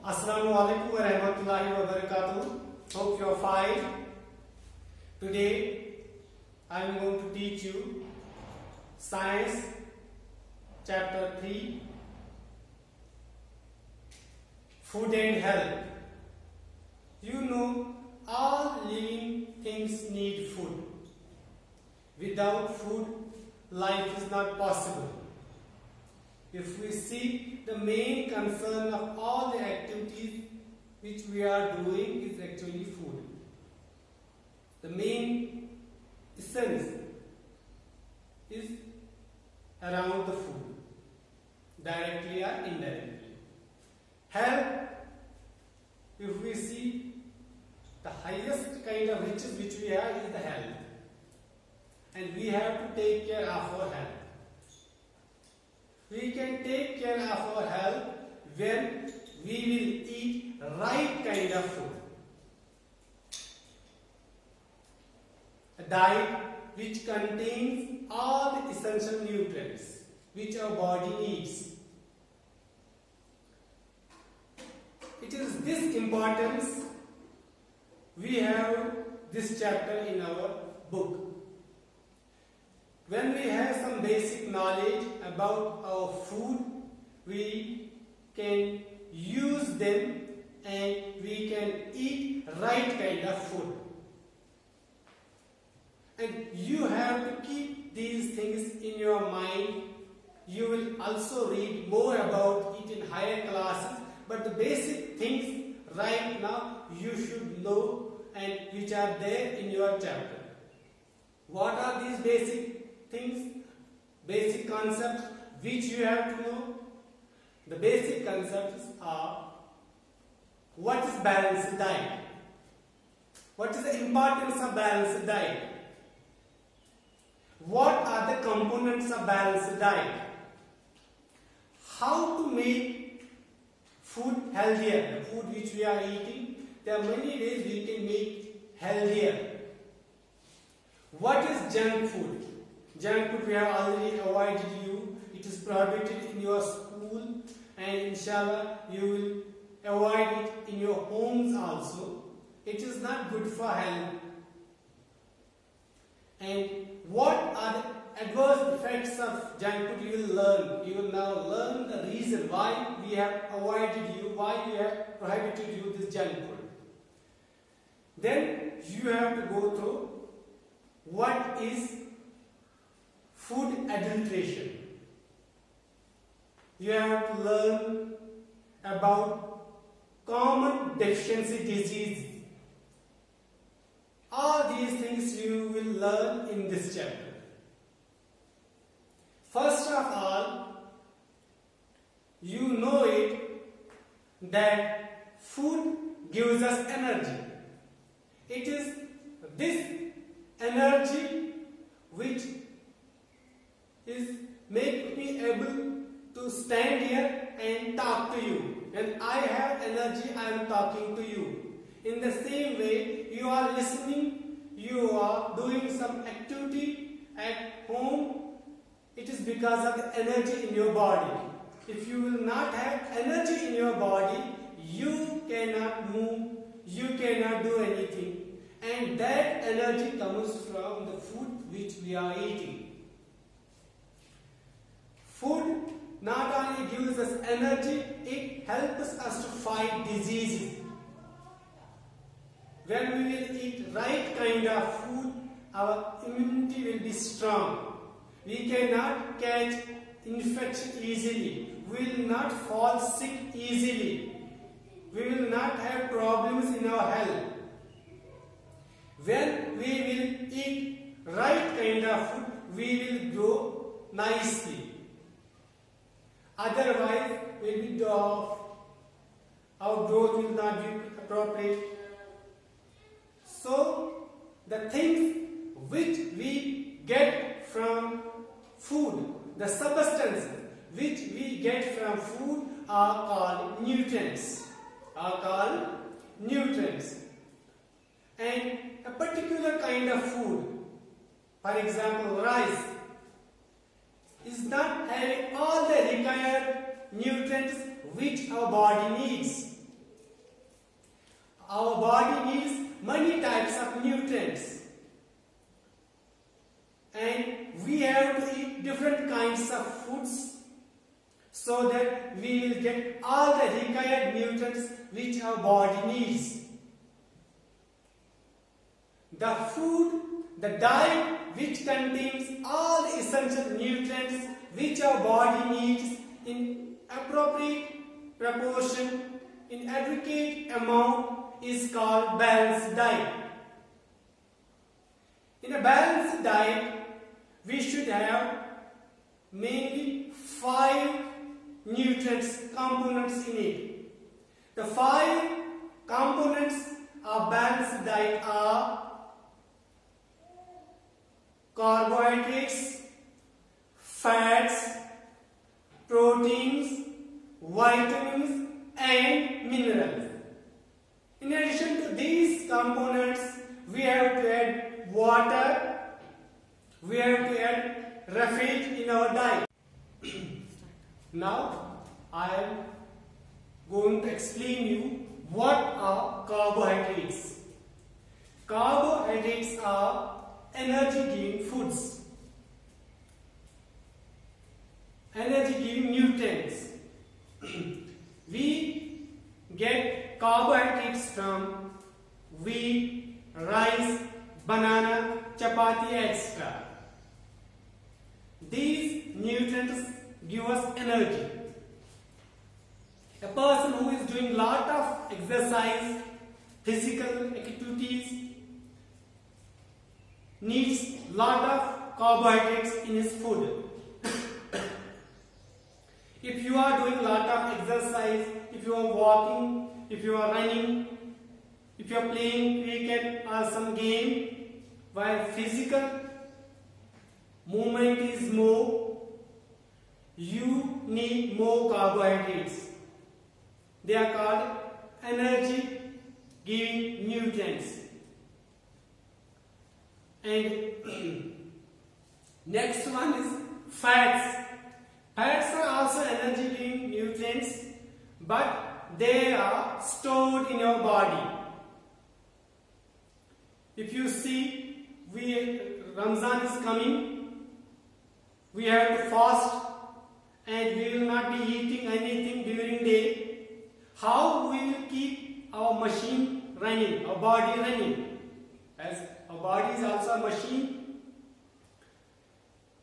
Assalamu alaikum wa rahmatullahi wa barakatuh. Hope you are fine. Today I am going to teach you Science Chapter 3, Food and Health. You know, all living things need food. Without food, life is not possible. If we see, the main concern of all the activities which we are doing is actually food. The main essence is around the food, directly or indirectly. Health, if we see, the highest kind of riches which we have is the health. And we have to take care of our health. We can take care of our health when we will eat right kind of food. A diet which contains all the essential nutrients which our body needs. It is this importance we have this chapter in our book. When we have some basic knowledge about our food, we can use them and we can eat right kind of food. And you have to keep these things in your mind. You will also read more about it in higher classes, but the basic things right now you should know and which are there in your chapter. What are these basic things, basic concepts which you have to know? The basic concepts are: what is balanced diet? What is the importance of balanced diet? What are the components of balanced diet? How to make food healthier? The food which we are eating, there are many ways we can make healthier. What is junk food? Junk food we have already avoided you. It is prohibited in your school, and inshallah you will avoid it in your homes also. It is not good for health. And what are the adverse effects of junk food? You will learn. You will now learn the reason why we have avoided you, why we have prohibited you this junk food. Then you have to go through what is food adulteration. You have to learn about common deficiency disease. All these things you will learn in this chapter. First of all, you know it that food gives us energy. It is this energy which is make me able to stand here and talk to you. When I have energy, I am talking to you. In the same way, you are listening, you are doing some activity at home. It is because of the energy in your body. If you will not have energy in your body, you cannot move, you cannot do anything. And that energy comes from the food which we are eating. Food not only gives us energy, it helps us to fight diseases. When we will eat right kind of food, our immunity will be strong. We cannot catch infection easily. We will not fall sick easily. We will not have problems in our health. When we will eat right kind of food, we will grow nicely. Otherwise, we will be dwarf. Our growth will not be appropriate. So, the things which we get from food, the substances which we get from food are called nutrients. And a particular kind of food, for example rice, is not having all the required nutrients which our body needs. our body needs many types of nutrients, and we have to eat different kinds of foods so that we will get all the required nutrients which our body needs. The diet which contains all the essential nutrients which our body needs in appropriate proportion, in adequate amount, is called balanced diet. In a balanced diet, we should have mainly 5 nutrients components in it. The 5 components of balanced diet are carbohydrates, fats, proteins, vitamins and minerals. In addition to these components, we have to add water, we have to add roughage in our diet. Now I am going to explain you what are carbohydrates. Carbohydrates are energy giving foods, energy giving nutrients. We get carbohydrates from wheat, rice, banana, chapati, etc. These nutrients give us energy. A person who is doing lot of exercise, physical activities, needs lot of carbohydrates in his food. If you are doing lot of exercise, if you are walking, if you are running, if you are playing cricket or some game, while physical movement is more, you need more carbohydrates. They are called energy giving nutrients. And next one is fats. Fats are also energy giving nutrients, but they are stored in your body. If you see, Ramzan is coming, we have to fast and we will not be eating anything during the day. How we will keep our machine running, our body running? As our body is also a machine.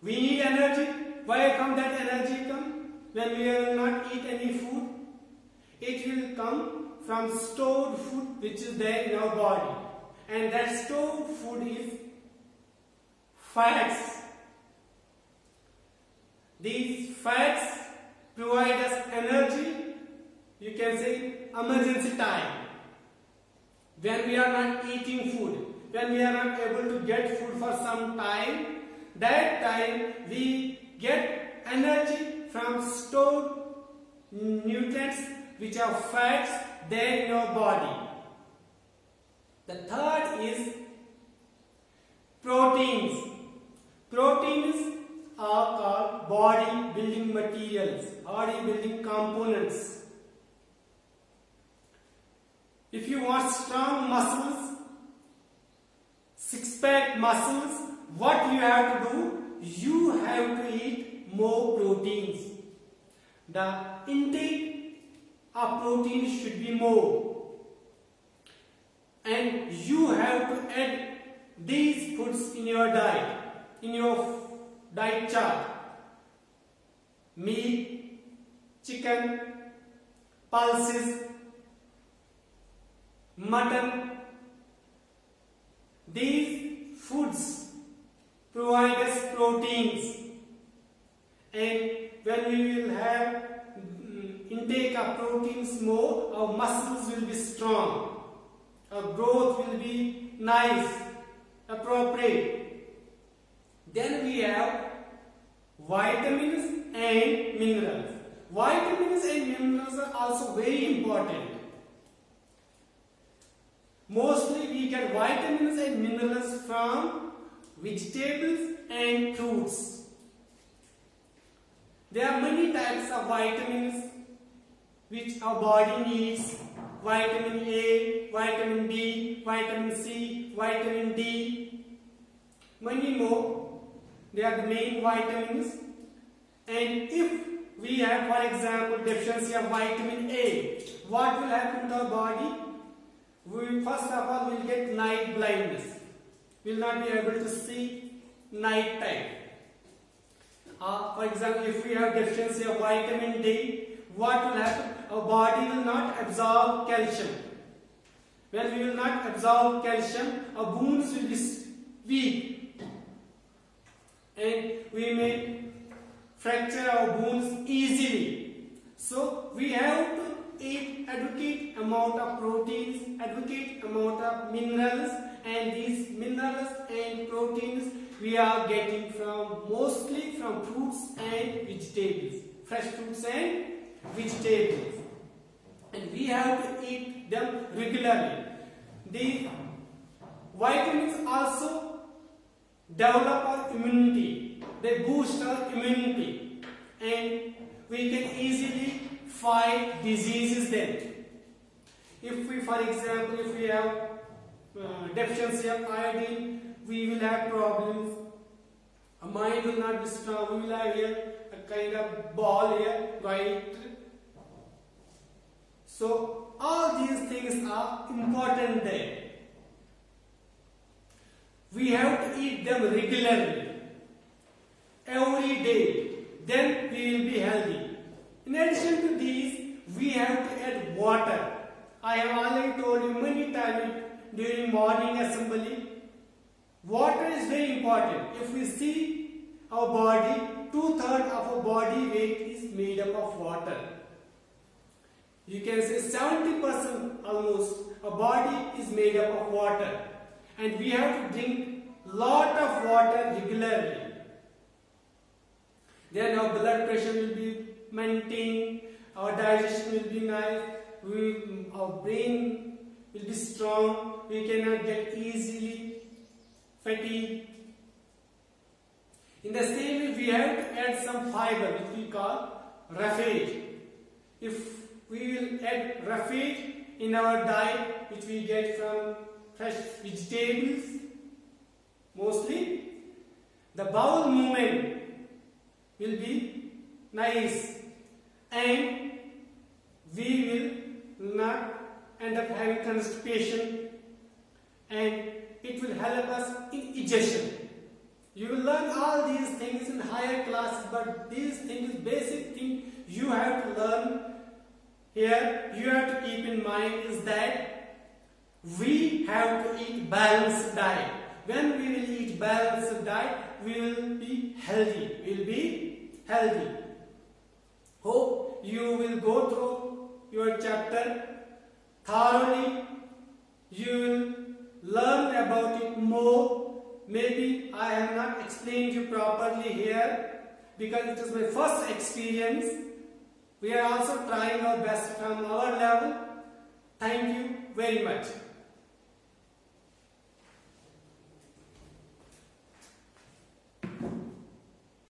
We need energy. Where come that energy come? When we will not eat any food, it will come from stored food which is there in our body. And that stored food is fats. These fats provide us energy. You can say emergency time. When we are not eating food, when we are not able to get food for some time, that time we get energy from stored nutrients which are fats there in our body. The third is proteins. Proteins are called body building materials, body building components. If you want strong muscles, six-pack muscles, what you have to do? You have to eat more proteins. The intake of protein should be more. And you have to add these foods in your diet, in your diet chart. Meat, chicken, pulses, mutton. These foods provide us proteins, and when we will have intake of proteins more, our muscles will be strong, our growth will be nice, appropriate. Then we have vitamins and minerals. Vitamins and minerals are also very important. Mostly we get vitamins and minerals from vegetables and fruits. There are many types of vitamins which our body needs. vitamin A, vitamin B, vitamin C, vitamin D, many more. They are the main vitamins. And if we have, for example, deficiency of vitamin A, what will happen to our body? We first of all will get night blindness. We will not be able to see night time. For example, if we have deficiency of vitamin D, what will happen? Our body will not absorb calcium. When we will not absorb calcium, our bones will be weak, and we may fracture our bones easily. So we have to eat adequate amount of proteins, adequate amount of minerals, and these minerals and proteins we are getting mostly from fruits and vegetables, fresh fruits and vegetables, and we have to eat them regularly. The vitamins also develop our immunity, they boost our immunity, and we can easily fight diseases then. If we, for example, if we have deficiency of iodine, we will have problems. Our mind will not be strong. We will have here a kind of ball here, white. So all these things are important there. We have to eat them regularly, every day. Then we will be healthy. In addition to these, we have to add water. I have already told you many times during morning assembly. Water is very important. If we see our body, 2/3 of our body weight is made up of water. You can say 70% almost our body is made up of water, and we have to drink lot of water regularly. Then our blood pressure will be maintained, our digestion will be nice, our brain will be strong, we cannot get easily fatigued. In the same way, we have to add some fiber, which we call roughage. If we will add roughage in our diet, which we get from fresh vegetables, mostly, the bowel movement will be nice, and we will not end up having constipation, and it will help us in digestion. You will learn all these things in higher classes, but these things, basic thing you have to learn here, you have to keep in mind is that we have to eat balanced diet. When we will eat balanced diet, we will be healthy. We will be healthy. Hope you will go through your chapter thoroughly. You will learn about it more. Maybe I have not explained you properly here because it is my first experience. We are also trying our best from our level. Thank you very much.